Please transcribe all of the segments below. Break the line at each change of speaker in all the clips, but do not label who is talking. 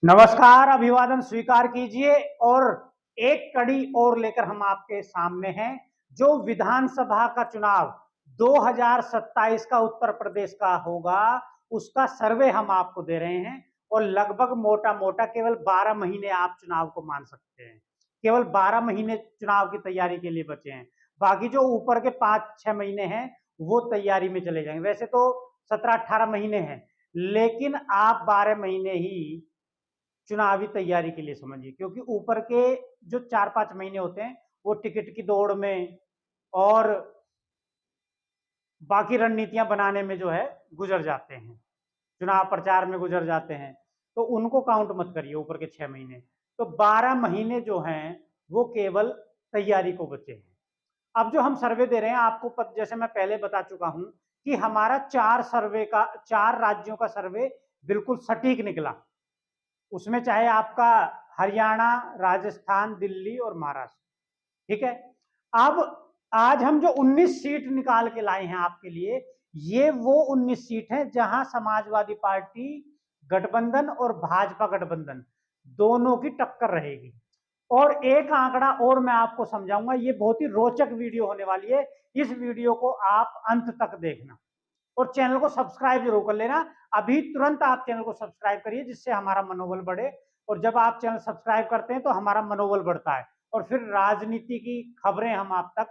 नमस्कार, अभिवादन स्वीकार कीजिए। और एक कड़ी और लेकर हम आपके सामने हैं। जो विधानसभा का चुनाव 2027 का उत्तर प्रदेश का होगा, उसका सर्वे हम आपको दे रहे हैं। और लगभग मोटा मोटा केवल 12 महीने आप चुनाव को मान सकते हैं। केवल 12 महीने चुनाव की तैयारी के लिए बचे हैं। बाकी जो ऊपर के 5-6 महीने हैं वो तैयारी में चले जाएंगे। वैसे तो 17-18 महीने हैं, लेकिन आप 12 महीने ही चुनावी तैयारी के लिए समझिए, क्योंकि ऊपर के जो 4-5 महीने होते हैं वो टिकट की दौड़ में और बाकी रणनीतियां बनाने में जो है गुजर जाते हैं, चुनाव प्रचार में गुजर जाते हैं। तो उनको काउंट मत करिए ऊपर के 6 महीने। तो 12 महीने जो हैं वो केवल तैयारी को बचे हैं। अब जो हम सर्वे दे रहे हैं आपको जैसे मैं पहले बता चुका हूं कि हमारा 4 राज्यों का सर्वे बिल्कुल सटीक निकला। उसमें चाहे आपका हरियाणा, राजस्थान, दिल्ली और महाराष्ट्र, ठीक है। अब आज हम जो 19 सीट निकाल के लाए हैं आपके लिए, ये वो 19 सीट है जहां समाजवादी पार्टी गठबंधन और भाजपा गठबंधन दोनों की टक्कर रहेगी। और एक आंकड़ा और मैं आपको समझाऊंगा, ये बहुत ही रोचक वीडियो होने वाली है। इस वीडियो को आप अंत तक देखना और चैनल को सब्सक्राइब जरूर कर लेना। अभी तुरंत आप चैनल को सब्सक्राइब करिए, जिससे हमारा मनोबल बढ़े। और जब आप चैनल सब्सक्राइब करते हैं तो हमारा मनोबल बढ़ता है और फिर राजनीति की खबरें हम आप तक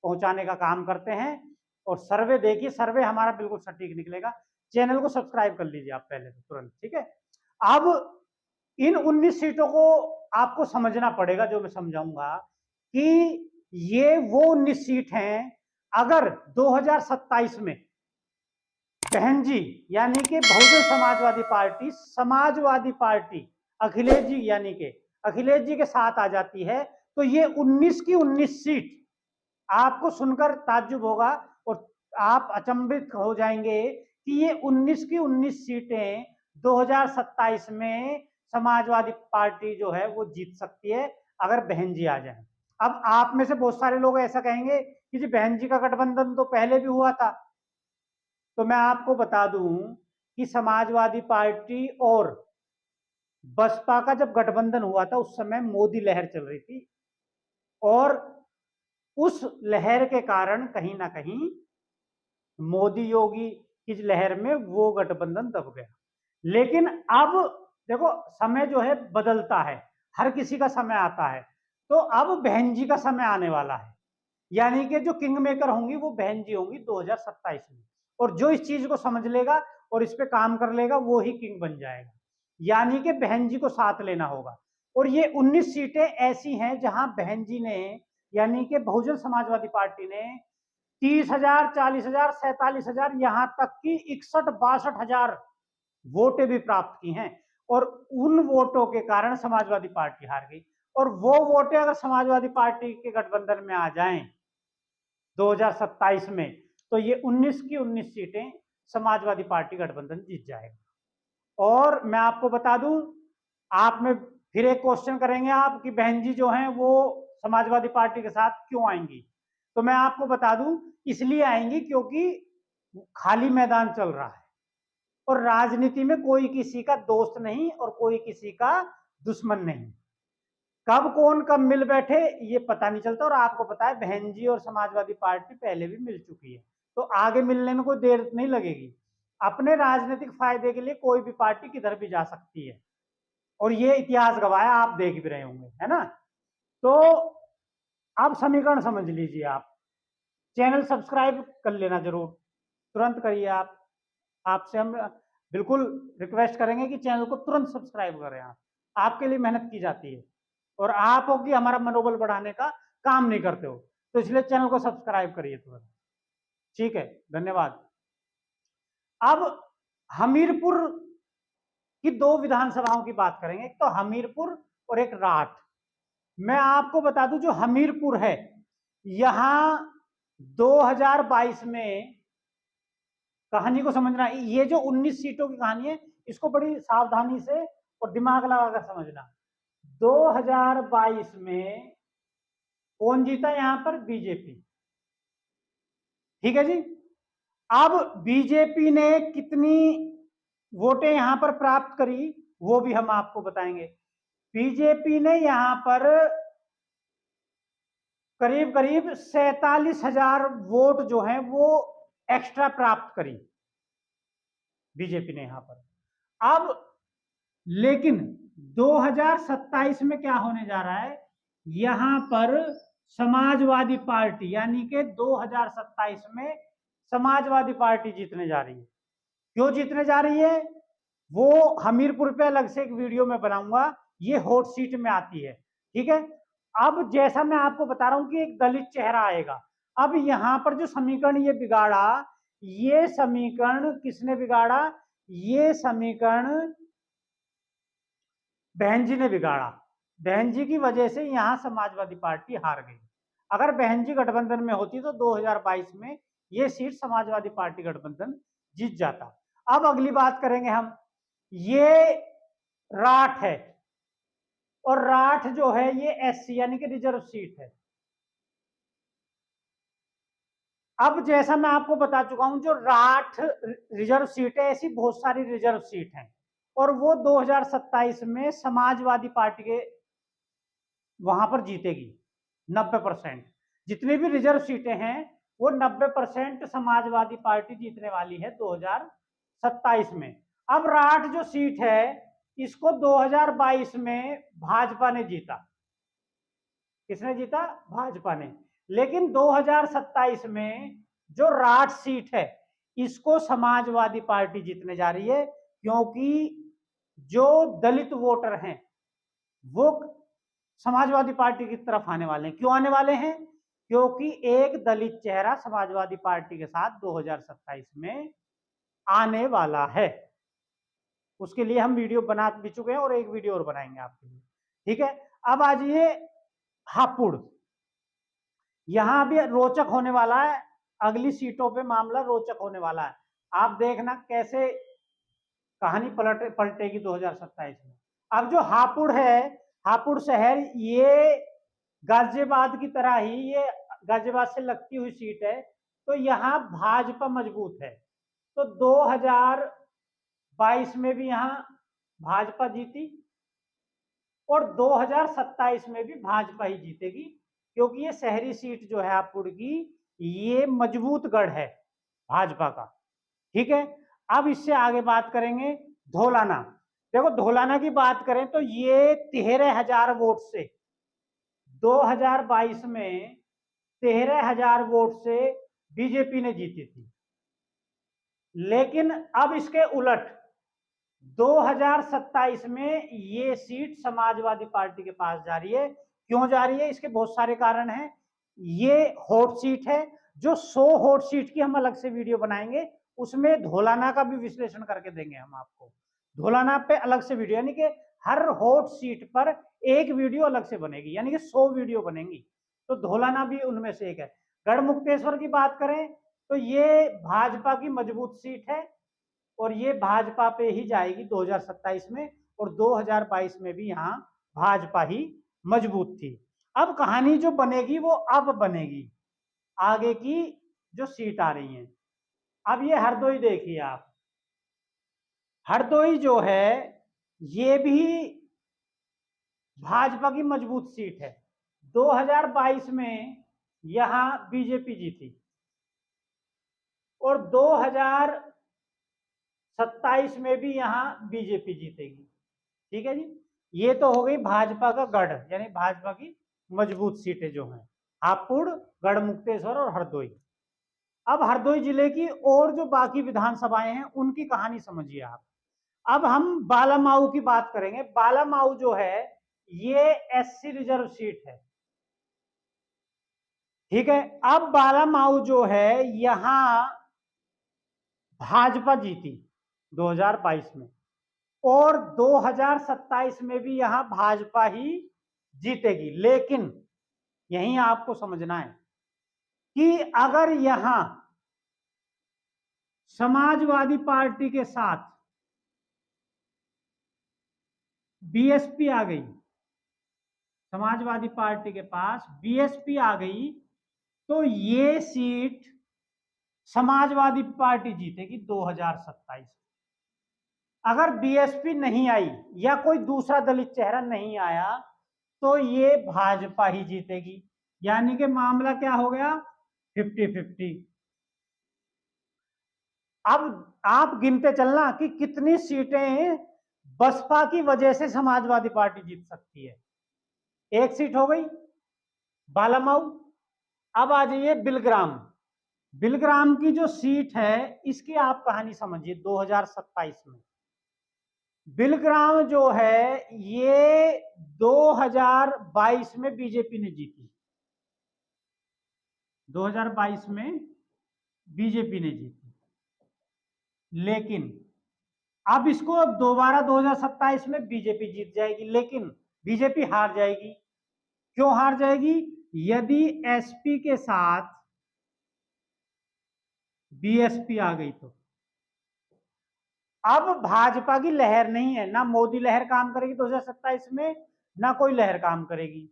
पहुंचाने का काम करते हैं। और सर्वे देखिए, सर्वे हमारा बिल्कुल सटीक निकलेगा। चैनल को सब्सक्राइब कर लीजिए आप पहले तो तुरंत, ठीक है। अब इन 19 सीटों को आपको समझना पड़ेगा, जो मैं समझाऊंगा कि ये वो 19 सीट हैं। अगर 2027 में बहन जी यानी कि बहुजन समाजवादी पार्टी अखिलेश जी यानी कि अखिलेश जी के साथ आ जाती है, तो ये 19 की 19 सीट आपको सुनकर ताज्जुब होगा और आप अचंभित हो जाएंगे कि ये 19 की 19 सीटें 2027 में समाजवादी पार्टी जो है वो जीत सकती है, अगर बहन जी आ जाए। अब आप में से बहुत सारे लोग ऐसा कहेंगे कि जी बहन जी का गठबंधन तो पहले भी हुआ था। तो मैं आपको बता दूं कि समाजवादी पार्टी और बसपा का जब गठबंधन हुआ था, उस समय मोदी लहर चल रही थी और उस लहर के कारण कहीं ना कहीं मोदी योगी की लहर में वो गठबंधन दब गया। लेकिन अब देखो, समय जो है बदलता है, हर किसी का समय आता है। तो अब बहन जी का समय आने वाला है, यानी कि जो किंग मेकर होंगी वो बहन जी होंगी 2027 में। और जो इस चीज को समझ लेगा और इस पे काम कर लेगा वो ही किंग बन जाएगा, यानी कि बहन जी को साथ लेना होगा। और ये 19 सीटें ऐसी हैं जहां बहन जी ने यानी कि बहुजन समाजवादी पार्टी ने 30,000, 40,000, 47,000, यहां तक कि 61-62,000 वोटें भी प्राप्त की हैं। और उन वोटों के कारण समाजवादी पार्टी हार गई। और वो वोटें अगर समाजवादी पार्टी के गठबंधन में आ जाएं 2027 में, तो ये 19 की 19 सीटें समाजवादी पार्टी गठबंधन जीत जाएगा। और मैं आपको बता दूं, आप में फिर एक क्वेश्चन करेंगे आप कि बहन जी जो हैं वो समाजवादी पार्टी के साथ क्यों आएंगी। तो मैं आपको बता दूं, इसलिए आएंगी क्योंकि खाली मैदान चल रहा है और राजनीति में कोई किसी का दोस्त नहीं और कोई किसी का दुश्मन नहीं। कब कौन कब मिल बैठे ये पता नहीं चलता। और आपको पता है बहन जी और समाजवादी पार्टी पहले भी मिल चुकी है, तो आगे मिलने में कोई देर नहीं लगेगी। अपने राजनीतिक फायदे के लिए कोई भी पार्टी किधर भी जा सकती है, और ये इतिहास गवाह है, आप देख भी रहे होंगे, है ना। तो आप समीकरण समझ लीजिए। आप चैनल सब्सक्राइब कर लेना जरूर, तुरंत करिए। आप आपसे हम बिल्कुल रिक्वेस्ट करेंगे कि चैनल को तुरंत सब्सक्राइब करें। आप आपके लिए मेहनत की जाती है और आप हो कि हमारा मनोबल बढ़ाने का काम नहीं करते हो, तो इसलिए चैनल को सब्सक्राइब करिए तुरंत, ठीक है। धन्यवाद। अब हमीरपुर की 2 विधानसभाओं की बात करेंगे, एक तो हमीरपुर और एक राठ। मैं आपको बता दूं, जो हमीरपुर है यहां 2022 में, कहानी को समझना, ये जो 19 सीटों की कहानी है इसको बड़ी सावधानी से और दिमाग लगाकर समझना। 2022 में कौन जीता यहां पर? बीजेपी, ठीक है जी। अब बीजेपी ने कितनी वोटें यहां पर प्राप्त करी? वो भी हम आपको बताएंगे। बीजेपी ने यहां पर करीब करीब 47,000 वोट जो हैं वो एक्स्ट्रा प्राप्त करी बीजेपी ने यहां पर। अब लेकिन 2027 में क्या होने जा रहा है, यहां पर समाजवादी पार्टी, यानी कि 2027 में समाजवादी पार्टी जीतने जा रही है। क्यों जीतने जा रही है वो हमीरपुर पे अलग से एक वीडियो में बनाऊंगा, ये हॉट सीट में आती है, ठीक है। अब जैसा मैं आपको बता रहा हूं कि एक दलित चेहरा आएगा। अब यहां पर जो समीकरण ये बिगाड़ा, ये समीकरण किसने बिगाड़ा, ये समीकरण बहन जी ने बिगाड़ा। बहन जी की वजह से यहां समाजवादी पार्टी हार गई। अगर बहन जी गठबंधन में होती तो 2022 में ये सीट समाजवादी पार्टी गठबंधन जीत जाता। अब अगली बात करेंगे हम, ये राठ है, और राठ जो है ये एससी यानी कि रिजर्व सीट है। अब जैसा मैं आपको बता चुका हूं, जो राठ रिजर्व सीट है, ऐसी बहुत सारी रिजर्व सीट हैं, और वो 2027 में समाजवादी पार्टी के वहां पर जीतेगी 90%। जितनी भी रिजर्व सीटें हैं वो 90% समाजवादी पार्टी जीतने वाली है 2027 में। अब राठ जो सीट है इसको 2022 में भाजपा ने जीता। किसने जीता, भाजपा ने। लेकिन 2027 में जो राठ सीट है इसको समाजवादी पार्टी जीतने जा रही है, क्योंकि जो दलित वोटर हैं वो समाजवादी पार्टी की तरफ आने वाले हैं। क्यों आने वाले हैं, क्योंकि एक दलित चेहरा समाजवादी पार्टी के साथ 2027 में आने वाला है। उसके लिए हम वीडियो बना भी चुके हैं और एक वीडियो और बनाएंगे आपके लिए, ठीक है। अब आ जाइए हापुड़, यहां भी रोचक होने वाला है, अगली सीटों पे मामला रोचक होने वाला है। आप देखना कैसे कहानी पलटेगी 2027 में। अब जो हापुड़ है, हापुड़ शहर, ये गाजियाबाद की तरह ही ये गाजियाबाद से लगती हुई सीट है, तो यहाँ भाजपा मजबूत है। तो 2022 में भी यहाँ भाजपा जीती और 2027 में भी भाजपा ही जीतेगी, क्योंकि ये शहरी सीट जो है हापुड़ की, ये मजबूत गढ़ है भाजपा का, ठीक है। अब इससे आगे बात करेंगे धौलाना। देखो धौलाना की बात करें तो ये 13,000 वोट से 2022 में 13,000 वोट से बीजेपी ने जीती थी। लेकिन अब इसके उलट 2027 में ये सीट समाजवादी पार्टी के पास जा रही है। क्यों जा रही है, इसके बहुत सारे कारण हैं। ये हॉट सीट है, जो 100 हॉट सीट की हम अलग से वीडियो बनाएंगे, उसमें धौलाना का भी विश्लेषण करके देंगे हम आपको। धौलाना पे अलग से वीडियो, यानी कि हर हॉट सीट पर एक वीडियो अलग से बनेगी, यानी कि 100 वीडियो बनेंगी। तो धौलाना भी उनमें से एक है। गढ़मुक्तेश्वर की बात करें तो ये भाजपा की मजबूत सीट है और ये भाजपा पे ही जाएगी 2027 में, और 2022 में भी यहाँ भाजपा ही मजबूत थी। अब कहानी जो बनेगी वो अब बनेगी, आगे की जो सीट आ रही है। अब ये हरदोई देखिए आप, हरदोई जो है ये भी भाजपा की मजबूत सीट है। 2022 में यहां बीजेपी जीती और 2027 में भी यहां बीजेपी जीतेगी, ठीक है जी। ये तो हो गई भाजपा का गढ़, यानी भाजपा की मजबूत सीटें जो हैं हापुड़, गढ़मुक्तेश्वर और हरदोई। अब हरदोई जिले की और जो बाकी विधानसभाएं हैं उनकी कहानी समझिए आप। अब हम बालामाऊ की बात करेंगे। बालामाऊ जो है ये एससी रिजर्व सीट है, ठीक है। अब बालामाऊ जो है यहां भाजपा जीती 2022 में, और 2027 में भी यहां भाजपा ही जीतेगी। लेकिन यहीं आपको समझना है कि अगर यहां समाजवादी पार्टी के साथ बीएसपी आ गई, समाजवादी पार्टी के पास बीएसपी आ गई, तो ये सीट समाजवादी पार्टी जीतेगी 2027। अगर बीएसपी नहीं आई या कोई दूसरा दलित चेहरा नहीं आया तो ये भाजपा ही जीतेगी, यानी कि मामला क्या हो गया 50-50। अब आप गिनते चलना कि कितनी सीटें बसपा की वजह से समाजवादी पार्टी जीत सकती है। एक सीट हो गई बालामाऊ। अब आ जाइए बिलग्राम। बिलग्राम की जो सीट है इसकी आप कहानी समझिए। 2027 में बिलग्राम जो है ये 2022 में बीजेपी ने जीती। 2022 में बीजेपी ने जीती, लेकिन अब इसको दोबारा 2027 में बीजेपी जीत जाएगी, लेकिन बीजेपी हार जाएगी। क्यों हार जाएगी? यदि एसपी के साथ बीएसपी आ गई तो। अब भाजपा की लहर नहीं है, ना मोदी लहर काम करेगी 2027 में, ना कोई लहर काम करेगी।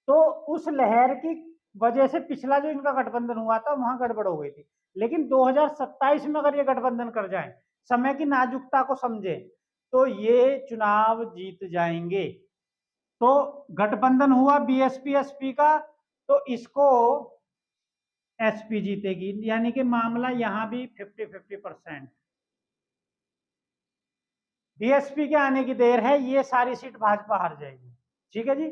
तो उस लहर की वजह से पिछला जो इनका गठबंधन हुआ था वहां गड़बड़ हो गई थी। लेकिन 2027 में अगर ये गठबंधन कर जाए, समय की नाजुकता को समझे, तो ये चुनाव जीत जाएंगे। तो गठबंधन हुआ बीएसपी एसपी का, तो इसको एसपी जीतेगी, यानी कि मामला यहां भी 50-50%। बीएसपी के आने की देर है, ये सारी सीट भाजपा हार जाएगी। ठीक है जी।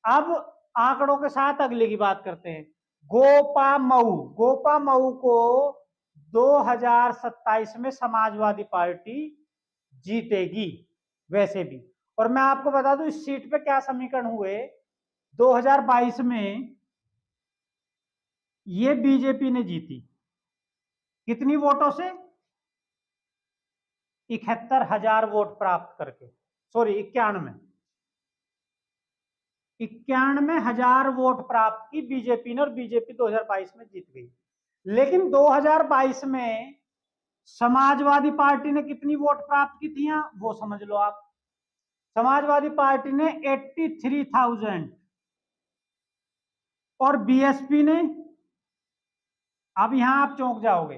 अब आंकड़ों के साथ अगले की बात करते हैं। गोपामऊ को 2027 में समाजवादी पार्टी जीतेगी वैसे भी। और मैं आपको बता दूं इस सीट पे क्या समीकरण हुए। 2022 में ये बीजेपी ने जीती, कितनी वोटों से? 71,000 वोट प्राप्त करके, सॉरी 91,000 वोट प्राप्त की बीजेपी ने, और बीजेपी 2022 में जीत गई। लेकिन 2022 में समाजवादी पार्टी ने कितनी वोट प्राप्त की थी, वो समझ लो आप। समाजवादी पार्टी ने 83,000 और बीएसपी ने, अब यहां आप चौंक जाओगे,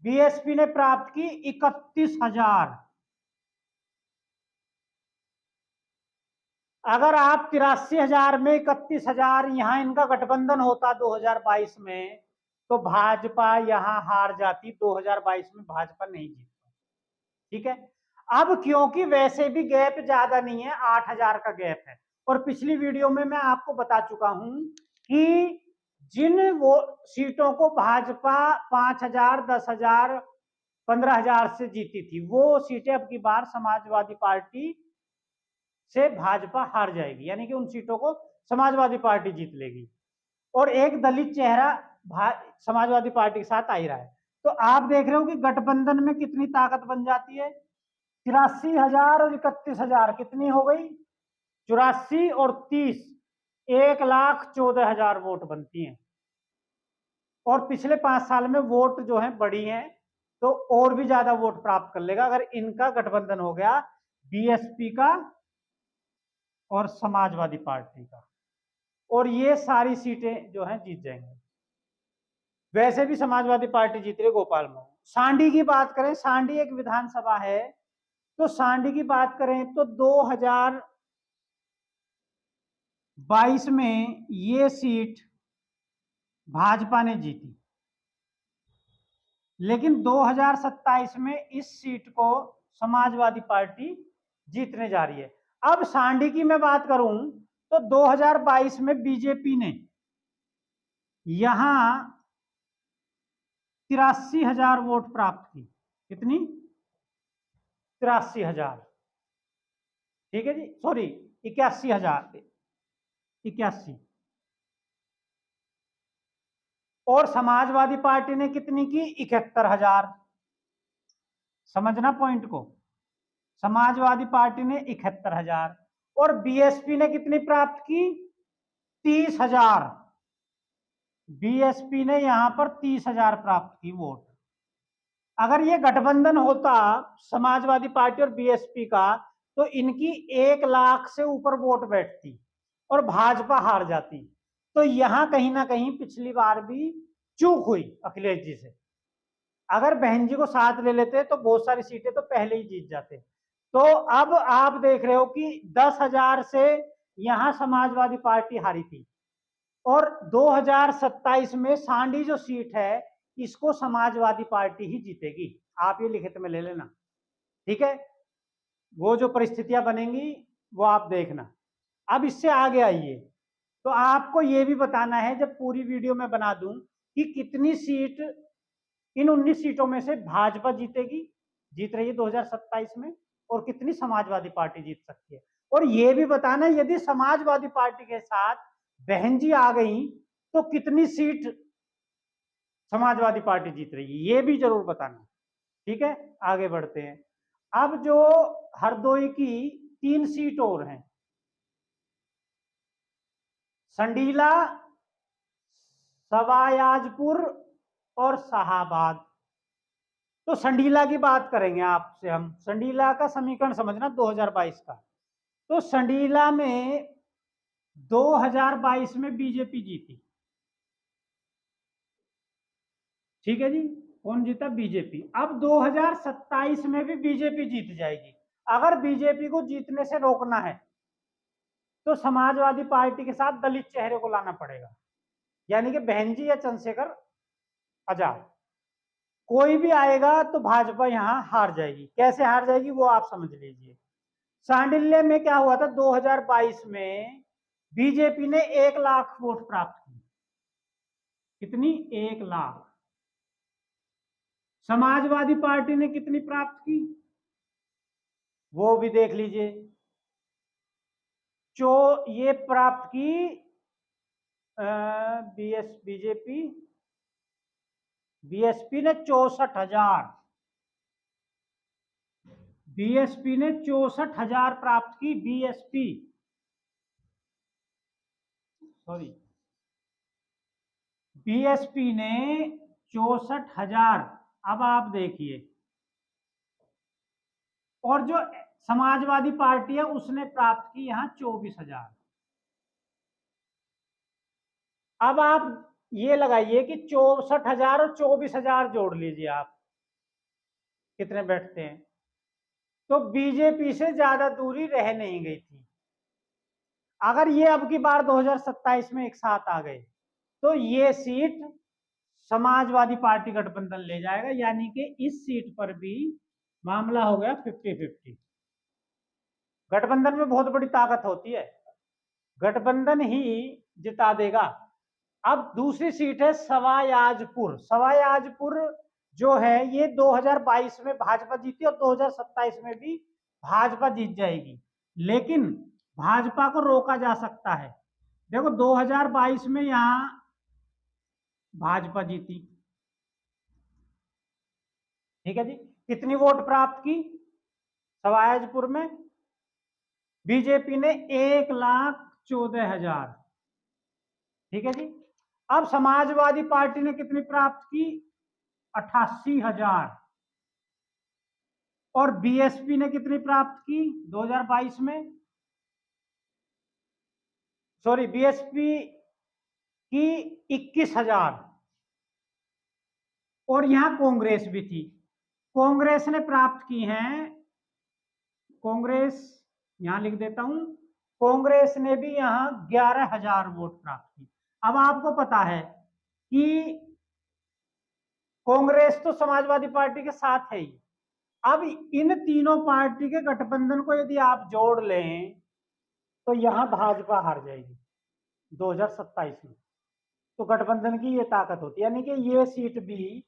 बीएसपी ने प्राप्त की 31,000। अगर आप 83,000 में 31,000 यहां इनका गठबंधन होता 2022 में, तो भाजपा यहां हार जाती। 2022 में भाजपा नहीं जीत पाती। ठीक है। अब क्योंकि वैसे भी गैप ज्यादा नहीं है, 8,000 का गैप है, और पिछली वीडियो में मैं आपको बता चुका हूं कि जिन वो सीटों को भाजपा 5,000, 10,000, 15,000 से जीती थी, वो सीटें अब की बार समाजवादी पार्टी से भाजपा हार जाएगी, यानी कि उन सीटों को समाजवादी पार्टी जीत लेगी। और एक दलित चेहरा समाजवादी पार्टी के साथ आ ही रहा है। तो आप देख रहे हो कि गठबंधन में कितनी ताकत बन जाती है। 83,000 और 31,000 कितनी हो गई? 84 और 30, 1,14,000 वोट बनती हैं। और पिछले 5 साल में वोट जो है बढ़ी है, तो और भी ज्यादा वोट प्राप्त कर लेगा अगर इनका गठबंधन हो गया बीएसपी का और समाजवादी पार्टी का, और ये सारी सीटें जो हैं जीत जाएंगे। वैसे भी समाजवादी पार्टी जीत रही गोपाल मऊ। सांडी की बात करें, सांडी एक विधानसभा है, तो सांडी की बात करें तो 2022 में ये सीट भाजपा ने जीती, लेकिन 2027 में इस सीट को समाजवादी पार्टी जीतने जा रही है। अब सांडी की मैं बात करूं तो 2022 में बीजेपी ने यहां 83,000 वोट प्राप्त की। कितनी? 83,000। ठीक है जी, सॉरी 81,000, 81। और समाजवादी पार्टी ने कितनी की? 71,000। समझना पॉइंट को, समाजवादी पार्टी ने 71,000 और बीएसपी ने कितनी प्राप्त की? 30,000। बीएसपी ने यहां पर 30,000 प्राप्त की वोट। अगर ये गठबंधन होता समाजवादी पार्टी और बीएसपी का, तो इनकी 1 लाख से ऊपर वोट बैठती और भाजपा हार जाती। तो यहां कहीं ना कहीं पिछली बार भी चूक हुई अखिलेश जी से। अगर बहन जी को साथ ले लेते तो बहुत सारी सीटें तो पहले ही जीत जाते। तो अब आप देख रहे हो कि 10,000 से यहां समाजवादी पार्टी हारी थी, और 2027 में सांडी जो सीट है इसको समाजवादी पार्टी ही जीतेगी। आप ये लिखित में ले लेना, ठीक है। वो जो परिस्थितियां बनेंगी वो आप देखना। अब इससे आगे आइए, तो आपको ये भी बताना है, जब पूरी वीडियो में बना दूं, कि कितनी सीट इन 19 सीटों में से भाजपा जीतेगी, जीत रही है 2027 में, और कितनी समाजवादी पार्टी जीत सकती है। और ये भी बताना, यदि समाजवादी पार्टी के साथ बहन जी आ गई तो कितनी सीट समाजवादी पार्टी जीत रही है, ये भी जरूर बताना, ठीक है। आगे बढ़ते हैं। अब जो हरदोई की 3 सीट और हैं, संडीला, सवायाजपुर और शाहाबाद। तो संडीला की बात करेंगे आपसे हम। संडीला का समीकरण समझना 2022 का। तो संडीला में 2022 में बीजेपी जीती, ठीक है जी। कौन जीता? बीजेपी। अब 2027 में भी बीजेपी जीत जाएगी। अगर बीजेपी को जीतने से रोकना है तो समाजवादी पार्टी के साथ दलित चेहरे को लाना पड़ेगा, यानी कि बहन जी या चंद्रशेखर आजाद, कोई भी आएगा तो भाजपा यहां हार जाएगी। कैसे हार जाएगी वो आप समझ लीजिए। सांडिल्य में क्या हुआ था? 2022 में बीजेपी ने 1 लाख वोट प्राप्त की। कितनी? 1 लाख। समाजवादी पार्टी ने कितनी प्राप्त की वो भी देख लीजिए। ये प्राप्त की बीएसपी ने 64,000, बीएसपी ने 64,000 प्राप्त की। बीएसपी ने 64,000। अब आप देखिए, और जो समाजवादी पार्टी है उसने प्राप्त की यहां 24,000। अब आप ये लगाइए कि 64,000 और 24,000 जोड़ लीजिए आप, कितने बैठते हैं। तो बीजेपी से ज्यादा दूरी रह नहीं गई थी। अगर ये अब की बार 2027 में एक साथ आ गए तो ये सीट समाजवादी पार्टी गठबंधन ले जाएगा, यानी कि इस सीट पर भी मामला हो गया 50-50। गठबंधन में बहुत बड़ी ताकत होती है, गठबंधन ही जिता देगा। अब दूसरी सीट है सवायाजपुर। सवायाजपुर जो है ये 2022 में भाजपा जीती और 2027 में भी भाजपा जीत जाएगी, लेकिन भाजपा को रोका जा सकता है। देखो 2022 में यहां भाजपा जीती, ठीक है जी। कितनी वोट प्राप्त की सवायाजपुर में? बीजेपी ने 1,14,000, ठीक है जी। अब समाजवादी पार्टी ने कितनी प्राप्त की? 88,000। और बीएसपी ने कितनी प्राप्त की 2022 में? सॉरी, बीएसपी की 21,000। और यहां कांग्रेस भी थी, कांग्रेस ने प्राप्त की हैं, कांग्रेस यहां लिख देता हूं, कांग्रेस ने भी यहां 11,000 वोट प्राप्त की। अब आपको पता है कि कांग्रेस तो समाजवादी पार्टी के साथ है ही। अब इन तीनों पार्टी के गठबंधन को यदि आप जोड़ लें तो यहां भाजपा हार जाएगी 2027 में। तो गठबंधन की ये ताकत होती है, यानी कि ये सीट भी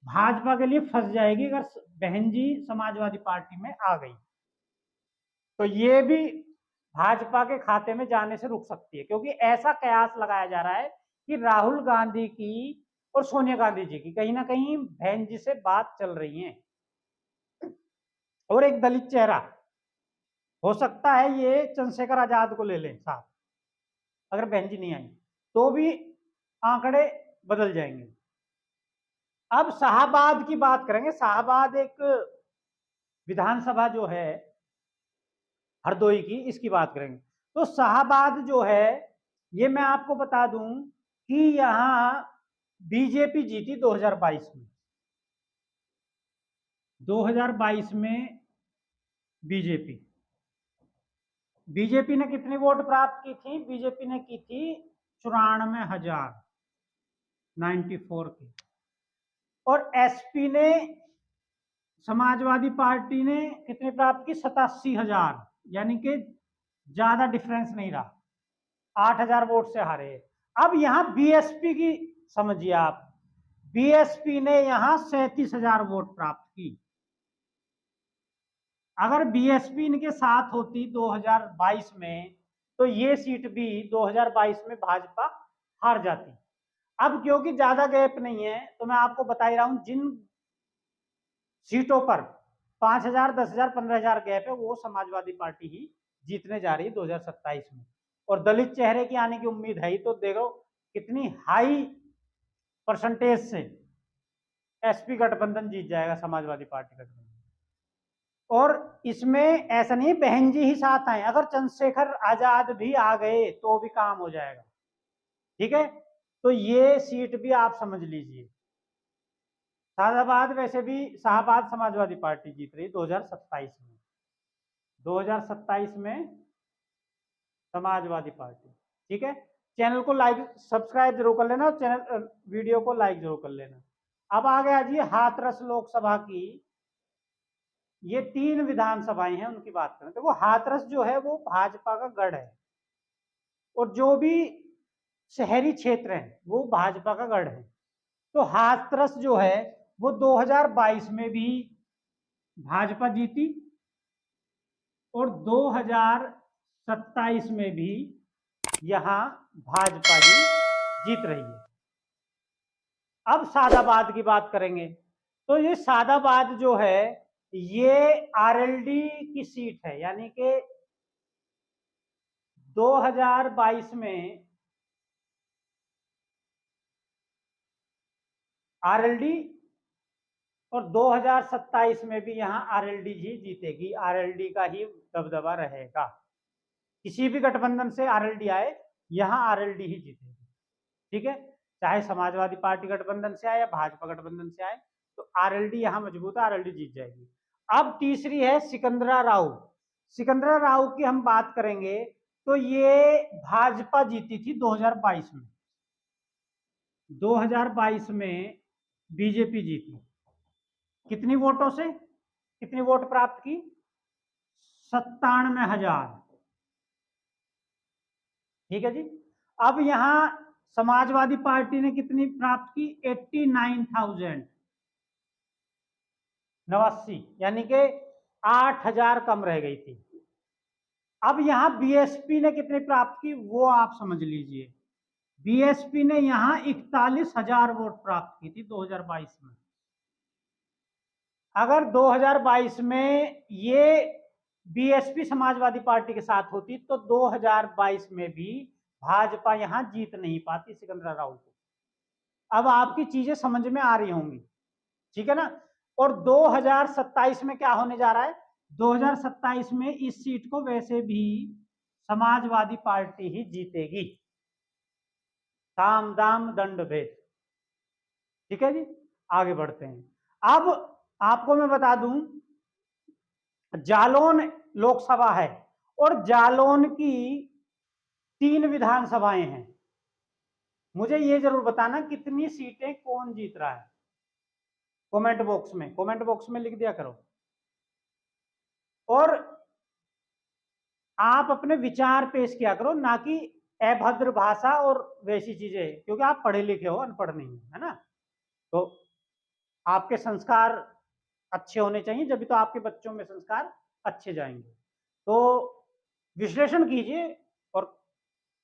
भाजपा के लिए फंस जाएगी अगर बहन जी समाजवादी पार्टी में आ गई। तो ये भी भाजपा के खाते में जाने से रुक सकती है, क्योंकि ऐसा कयास लगाया जा रहा है कि राहुल गांधी की और सोनिया गांधी जी की कहीं ना कहीं बहन जी से बात चल रही है। और एक दलित चेहरा हो सकता है ये चंद्रशेखर आजाद को ले लें साथ, अगर बहन जी नहीं आई तो भी आंकड़े बदल जाएंगे। अब शाहाबाद की बात करेंगे। शाहाबाद एक विधानसभा जो है हरदोई की, इसकी बात करेंगे। तो शाहाबाद जो है ये मैं आपको बता दूं कि यहां बीजेपी जीती 2022 में। 2022 में बीजेपी। बीजेपी ने कितनी वोट प्राप्त की थी? बीजेपी ने की थी 94,000, 94 की। और एसपी ने, समाजवादी पार्टी ने कितनी प्राप्त की? 87,000, यानी कि ज्यादा डिफरेंस नहीं रहा, 8,000 वोट से हारे। अब यहां बीएसपी की समझिए आप, बीएसपी ने यहां 37,000 वोट प्राप्त की। अगर बीएसपी इनके साथ होती 2022 में, तो ये सीट भी 2022 में भाजपा हार जाती। अब क्योंकि ज्यादा गैप नहीं है, तो मैं आपको बता ही रहा हूं, जिन सीटों पर 5,000, 10,000, 15,000 गैप है, वो समाजवादी पार्टी ही जीतने जा रही है 2027 में। और दलित चेहरे की आने की उम्मीद है ही, तो देखो कितनी हाई परसेंटेज से एसपी गठबंधन जीत जाएगा, समाजवादी पार्टी गठबंधन। और इसमें ऐसा नहीं बहन जी ही साथ आए, अगर चंद्रशेखर आजाद भी आ गए तो भी काम हो जाएगा। ठीक है, तो ये सीट भी आप समझ लीजिए। शाहबाद, वैसे भी शाहबाद समाजवादी पार्टी जीत रही 2027 में, 2027 में समाजवादी पार्टी। ठीक है, चैनल को लाइक सब्सक्राइब जरूर कर लेना, चैनल वीडियो को लाइक जरूर कर लेना। अब आ गया जी हाथरस लोकसभा की, ये 3 विधानसभाएं हैं, उनकी बात करें तो वो हाथरस जो है वो भाजपा का गढ़ है, और जो भी शहरी क्षेत्र है वो भाजपा का गढ़ है। तो हाथरस जो है वो 2022 में भी भाजपा जीती, और 2027 में भी यहां भाजपा ही जीत रही है। अब सादाबाद की बात करेंगे, तो ये सादाबाद जो है ये आरएलडी की सीट है, यानी कि 2022 में आरएलडी, और 2027 में भी यहां आरएलडी ही जीतेगी, आरएलडी का ही दबदबा रहेगा। किसी भी गठबंधन से आरएलडी आए, यहां आरएलडी ही जीतेगी। ठीक है, चाहे समाजवादी पार्टी गठबंधन से आए या भाजपा गठबंधन से आए, तो आरएलडी यहां मजबूत है, आरएलडी जीत जाएगी। अब तीसरी है सिकंदरा राव। सिकंदरा राव की हम बात करेंगे, तो ये भाजपा जीती थी 2022 में, 2022 में बीजेपी जीती। कितनी वोटों से? कितनी वोट प्राप्त की? 97,000। ठीक है जी। अब यहां समाजवादी पार्टी ने कितनी प्राप्त की? 89,000, 89, यानी कि 8,000 कम रह गई थी। अब यहां बीएसपी ने कितनी प्राप्त की वो आप समझ लीजिए। बीएसपी ने यहां 41,000 वोट प्राप्त की थी 2022 में। अगर 2022 में ये बीएसपी समाजवादी पार्टी के साथ होती, तो 2022 में भी भाजपा यहां जीत नहीं पाती सिकंदरा राव को। अब आपकी चीजें समझ में आ रही होंगी, ठीक है ना। और 2027 में क्या होने जा रहा है? 2027 में इस सीट को वैसे भी समाजवादी पार्टी ही जीतेगी, साम दाम दंड भेद। ठीक है जी, आगे बढ़ते हैं। अब आपको मैं बता दूं, जालौन लोकसभा है, और जालौन की 3 विधानसभाएं हैं। मुझे ये जरूर बताना कितनी सीटें कौन जीत रहा है, कमेंट बॉक्स में, कमेंट बॉक्स में लिख दिया करो। और आप अपने विचार पेश किया करो, ना कि अभद्र भाषा और वैसी चीजें, क्योंकि आप पढ़े लिखे हो, अनपढ़ नहीं है ना। तो आपके संस्कार अच्छे होने चाहिए, जब भी तो आपके बच्चों में संस्कार अच्छे जाएंगे। तो विश्लेषण कीजिए, और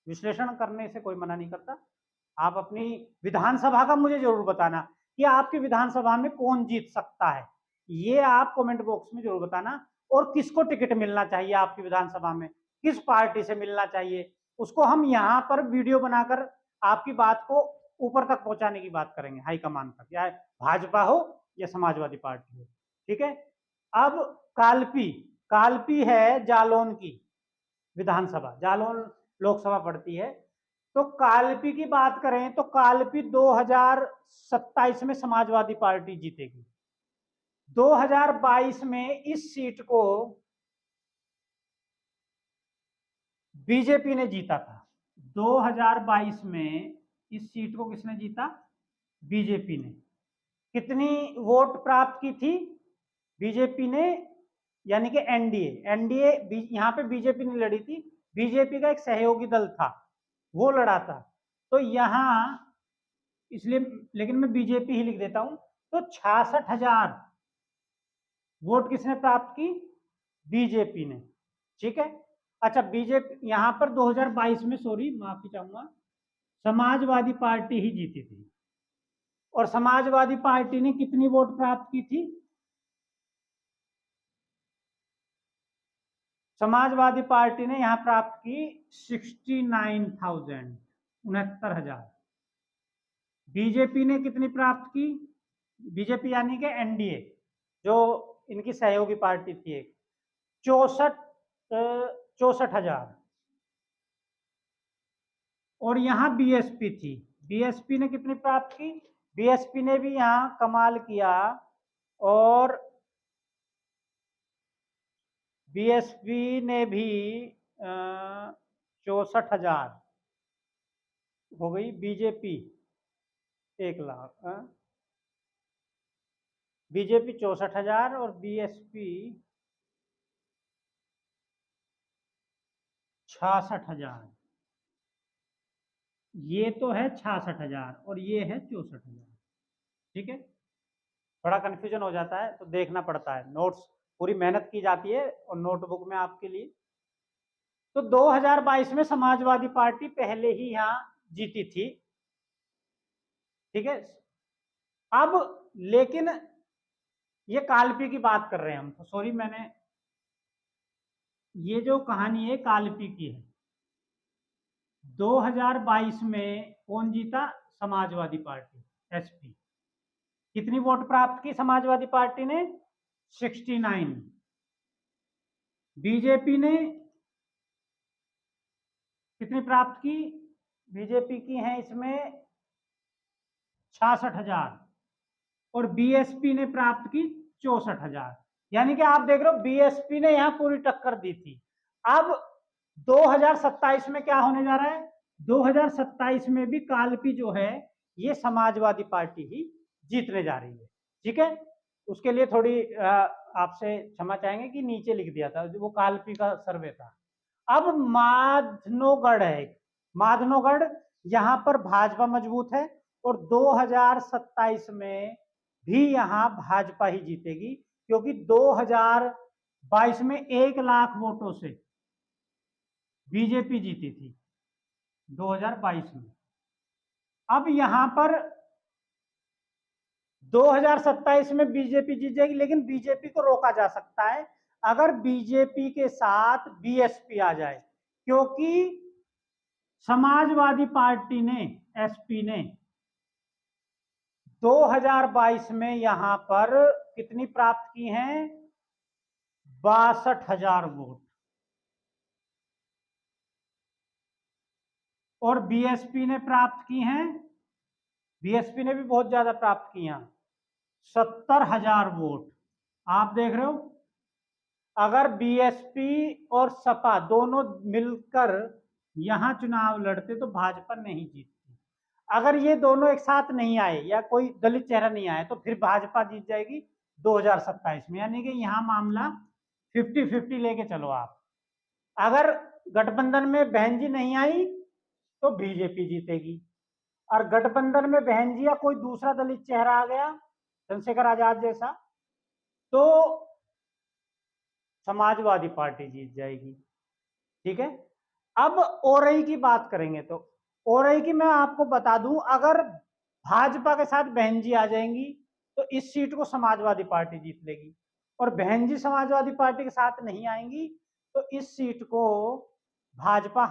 विश्लेषण करने से कोई मना नहीं करता। आप अपनी विधानसभा का मुझे जरूर बताना कि आपकी विधानसभा में कौन जीत सकता है, ये आप कमेंट बॉक्स में जरूर बताना। और किसको टिकट मिलना चाहिए आपकी विधानसभा में, किस पार्टी से मिलना चाहिए, उसको हम यहाँ पर वीडियो बनाकर आपकी बात को ऊपर तक पहुंचाने की बात करेंगे, हाईकमान तक, या भाजपा हो या समाजवादी पार्टी हो। ठीक है। अब कालपी, कालपी है जालौन की विधानसभा, जालौन लोकसभा पड़ती है। तो कालपी की बात करें तो कालपी 2027 में समाजवादी पार्टी जीतेगी। 2022 में इस सीट को बीजेपी ने जीता था 2022 में। इस सीट को किसने जीता? बीजेपी ने। कितनी वोट प्राप्त की थी बीजेपी ने? यानी कि एनडीए, यहाँ पे बीजेपी ने लड़ी थी, बीजेपी का एक सहयोगी दल था वो लड़ा था। तो यहां इसलिए, लेकिन मैं बीजेपी ही लिख देता हूं। तो 66,000 वोट किसने प्राप्त की? बीजेपी ने। ठीक है। अच्छा, बीजेपी यहां पर 2022 में, सॉरी माफी चाहूंगा, समाजवादी पार्टी ही जीती थी। और समाजवादी पार्टी ने कितनी वोट प्राप्त की थी? समाजवादी पार्टी ने यहां प्राप्त की 69,000, 69,000। बीजेपी ने कितनी प्राप्त की? बीजेपी यानी कि एनडीए, जो इनकी सहयोगी पार्टी थी एक, 64,000। और यहां बीएसपी थी, बीएसपी ने कितनी प्राप्त की? बीएसपी ने भी यहां कमाल किया और बीएसपी ने भी 64,000 हो गई। बीजेपी 1,00,000, बीजेपी 64,000 और बीएसपी 66,000। ये तो है 66,000 और ये है 64,000। ठीक है, बड़ा कंफ्यूजन हो जाता है तो देखना पड़ता है, नोट्स पूरी मेहनत की जाती है और नोटबुक में आपके लिए। तो 2022 में समाजवादी पार्टी पहले ही यहां जीती थी। ठीक है। अब लेकिन ये कालपी की बात कर रहे हैं हम, तो सॉरी, मैंने ये जो कहानी है कालपी की है। 2022 में कौन जीता? Samajwadi party, SP. कितनी वोट प्राप्त की समाजवादी पार्टी ने? 69। बीजेपी ने कितनी प्राप्त की? बीजेपी की है इसमें 66,000 और बीएसपी ने प्राप्त की 64,000। यानी कि आप देख रहे हो बीएसपी ने यहां पूरी टक्कर दी थी। अब 2027 में क्या होने जा रहा है? 2027 में भी कालपी जो है ये समाजवादी पार्टी ही जीतने जा रही है। ठीक है, उसके लिए थोड़ी आपसे क्षमा चाहेंगे कि नीचे लिख दिया था, वो कालपी का सर्वे था। अब माधनोगढ़ है, माधनोगढ़, यहां पर भाजपा मजबूत है और 2027 में भी यहां भाजपा ही जीतेगी, क्योंकि 2022 में 1,00,000 वोटों से बीजेपी जीती थी 2022 में। अब यहां पर 2027 में बीजेपी जीत जाएगी, लेकिन बीजेपी को रोका जा सकता है अगर बीजेपी के साथ बीएसपी आ जाए, क्योंकि समाजवादी पार्टी ने, एसपी ने 2022 में यहां पर कितनी प्राप्त की हैं? 62,000 वोट। और बीएसपी ने प्राप्त की हैं, बीएसपी ने भी बहुत ज्यादा प्राप्त की हैं, 70,000 वोट। आप देख रहे हो, अगर बीएसपी और सपा दोनों मिलकर यहां चुनाव लड़ते तो भाजपा नहीं जीतती। अगर ये दोनों एक साथ नहीं आए या कोई दलित चेहरा नहीं आया तो फिर भाजपा जीत जाएगी 2027 में। यानी कि यहां मामला 50-50 लेके चलो आप। अगर गठबंधन में बहन जी नहीं आई तो बीजेपी जीतेगी, और गठबंधन में बहन जी या कोई दूसरा दलित चेहरा आ गया, चंद्रशेखर आजाद जैसा, तो समाजवादी पार्टी जीत जाएगी। ठीक है। अब ओरई की बात करेंगे तो ओरई की मैं आपको बता दूं, अगर भाजपा के साथ बहन जी आ जाएंगी तो इस सीट को समाजवादी पार्टी जीत लेगी, और बहन जी समाजवादी पार्टी के साथ नहीं आएंगी तो इस सीट को भाजपा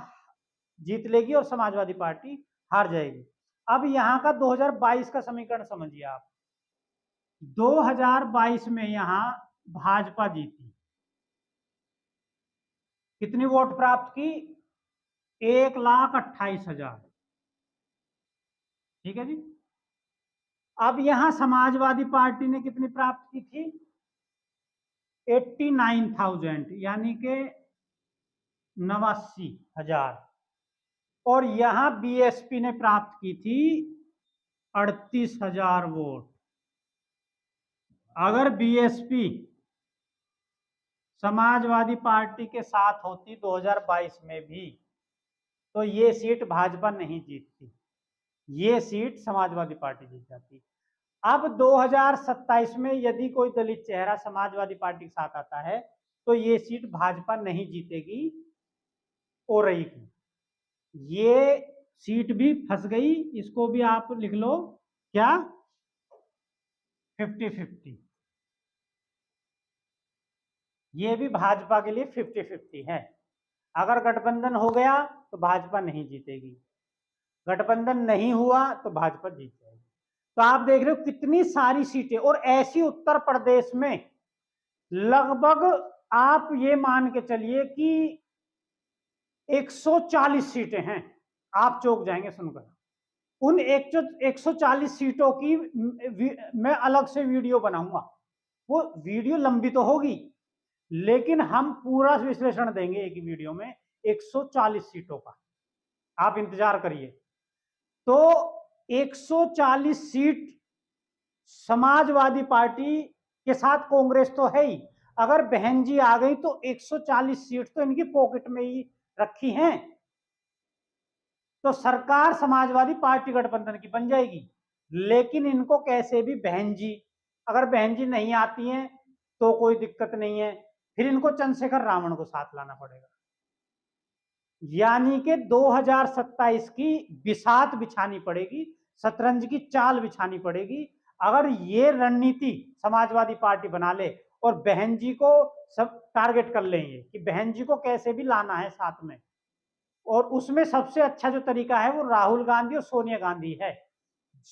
जीत लेगी और समाजवादी पार्टी हार जाएगी। अब यहां का 2022 का समीकरण समझिए आप। 2022 में यहां भाजपा जीती, कितनी वोट प्राप्त की? 1,28,000। ठीक है जी। अब यहां समाजवादी पार्टी ने कितनी प्राप्त की थी? 89,000, यानी कि 89,000 और यहां बीएसपी ने प्राप्त की थी 38,000 वोट। अगर बीएसपी समाजवादी पार्टी के साथ होती 2022 में भी तो ये सीट भाजपा नहीं जीतती, ये सीट समाजवादी पार्टी जीत जाती। अब 2027 में यदि कोई दलित चेहरा समाजवादी पार्टी के साथ आता है तो ये सीट भाजपा नहीं जीतेगी ओरई की। ये सीट भी फंस गई, इसको भी आप लिख लो क्या 50-50। ये भी भाजपा के लिए 50-50 है। अगर गठबंधन हो गया तो भाजपा नहीं जीतेगी, गठबंधन नहीं हुआ तो भाजपा जीत जाएगी। तो आप देख रहे हो कितनी सारी सीटें, और ऐसी उत्तर प्रदेश में लगभग आप ये मान के चलिए कि 140 सीटें हैं। आप चौंक जाएंगे सुनकर। उन 140 सीटों की मैं अलग से वीडियो बनाऊंगा। वो वीडियो लंबी तो होगी लेकिन हम पूरा विश्लेषण देंगे एक ही वीडियो में 140 सीटों का, आप इंतजार करिए। तो 140 सीट समाजवादी पार्टी के साथ कांग्रेस तो है ही, अगर बहन जी आ गई तो 140 सीट तो इनकी पॉकेट में ही रखी हैं। तो सरकार समाजवादी पार्टी गठबंधन की बन जाएगी, लेकिन इनको कैसे भी बहन जी, अगर बहन जी नहीं आती हैं तो कोई दिक्कत नहीं है, फिर इनको चंद्रशेखर रावण को साथ लाना पड़ेगा। यानी कि 2027 की बिसात बिछानी पड़ेगी, शतरंज की चाल बिछानी पड़ेगी। अगर ये रणनीति समाजवादी पार्टी बना ले और बहन जी को सब टारगेट कर लेंगे कि बहन जी को कैसे भी लाना है साथ में, और उसमें सबसे अच्छा जो तरीका है वो राहुल गांधी और सोनिया गांधी है।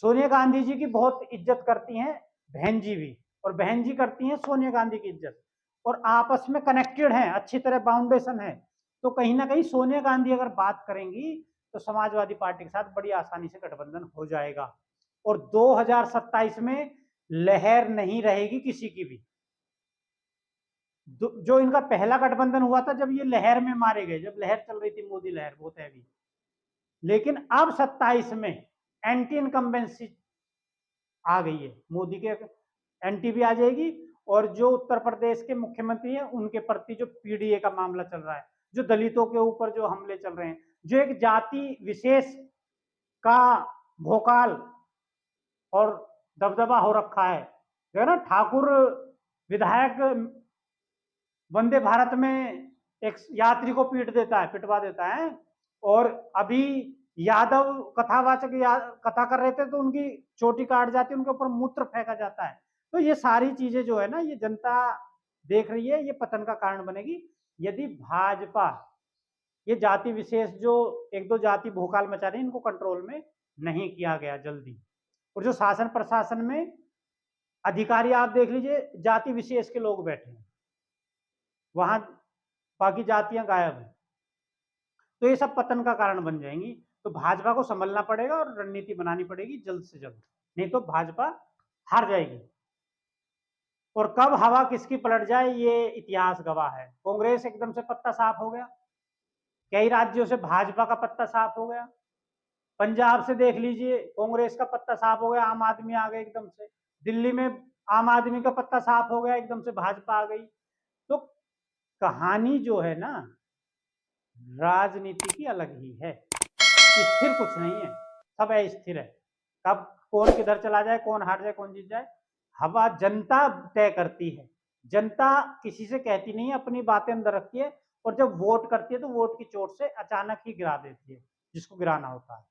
सोनिया गांधी जी की बहुत इज्जत करती हैं बहन जी भी, और बहन जी करती हैं सोनिया गांधी की इज्जत, और आपस में कनेक्टेड हैं, अच्छी तरह बाउंडेशन है। तो कहीं ना कहीं सोनिया गांधी अगर बात करेंगी तो समाजवादी पार्टी के साथ बड़ी आसानी से गठबंधन हो जाएगा, और 2027 में लहर नहीं रहेगी किसी की भी। जो इनका पहला गठबंधन हुआ था जब ये लहर में मारे गए, जब लहर चल रही थी मोदी लहर बहुत हैवी, लेकिन अब 27 में एंटी इनकम्बेंसी आ गई है, मोदी के एंटी भी आ जाएगी, और जो उत्तर प्रदेश के मुख्यमंत्री हैं उनके प्रति जो पीडीए का मामला चल रहा है, जो दलितों के ऊपर जो हमले चल रहे हैं, जो एक जाति विशेष का भोकाल और दबदबा हो रखा है, जो है ना, ठाकुर विधायक वंदे भारत में एक यात्री को पिटवा देता है, और अभी यादव कथावाचक कथा कर रहे थे तो उनकी चोटी काट जाती है, उनके ऊपर मूत्र फेंका जाता है। तो ये सारी चीजें जो है ना, ये जनता देख रही है, ये पतन का कारण बनेगी यदि भाजपा, ये जाति विशेष जो एक दो जाति भोकाल मचा रही है, इनको कंट्रोल में नहीं किया गया जल्दी। और जो शासन प्रशासन में अधिकारी आप देख लीजिए, जाति विशेष के लोग बैठे हैं, वहां बाकी जातियां गायब हैं। तो ये सब पतन का कारण बन जाएंगी। तो भाजपा को संभलना पड़ेगा और रणनीति बनानी पड़ेगी जल्द से जल्द, नहीं तो भाजपा हार जाएगी। और कब हवा किसकी पलट जाए ये इतिहास गवाह है। कांग्रेस एकदम से पत्ता साफ हो गया, कई राज्यों से भाजपा का पत्ता साफ हो गया, पंजाब से देख लीजिए कांग्रेस का पत्ता साफ हो गया, आम आदमी आ गए एकदम से, दिल्ली में आम आदमी का पत्ता साफ हो गया, एकदम से भाजपा आ गई। तो कहानी जो है ना राजनीति की अलग ही है, स्थिर कुछ नहीं है, सब अस्थिर है। कब कौन किधर चला जाए, कौन हार जाए, कौन जीत जाए, हवा जनता तय करती है। जनता किसी से कहती नहीं है, अपनी बातें अंदर रखती है, और जब वोट करती है तो वोट की चोट से अचानक ही गिरा देती है जिसको गिराना होता है।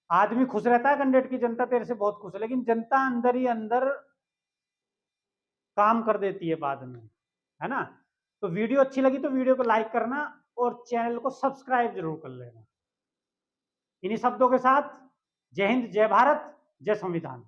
आदमी खुश रहता है कैंडिडेट की, जनता तेरे से बहुत खुश है, लेकिन जनता अंदर ही अंदर काम कर देती है बाद में, है ना। तो वीडियो अच्छी लगी तो वीडियो को लाइक करना और चैनल को सब्सक्राइब जरूर कर लेना। इन्हीं शब्दों के साथ जय हिंद, जय भारत, जय संविधान।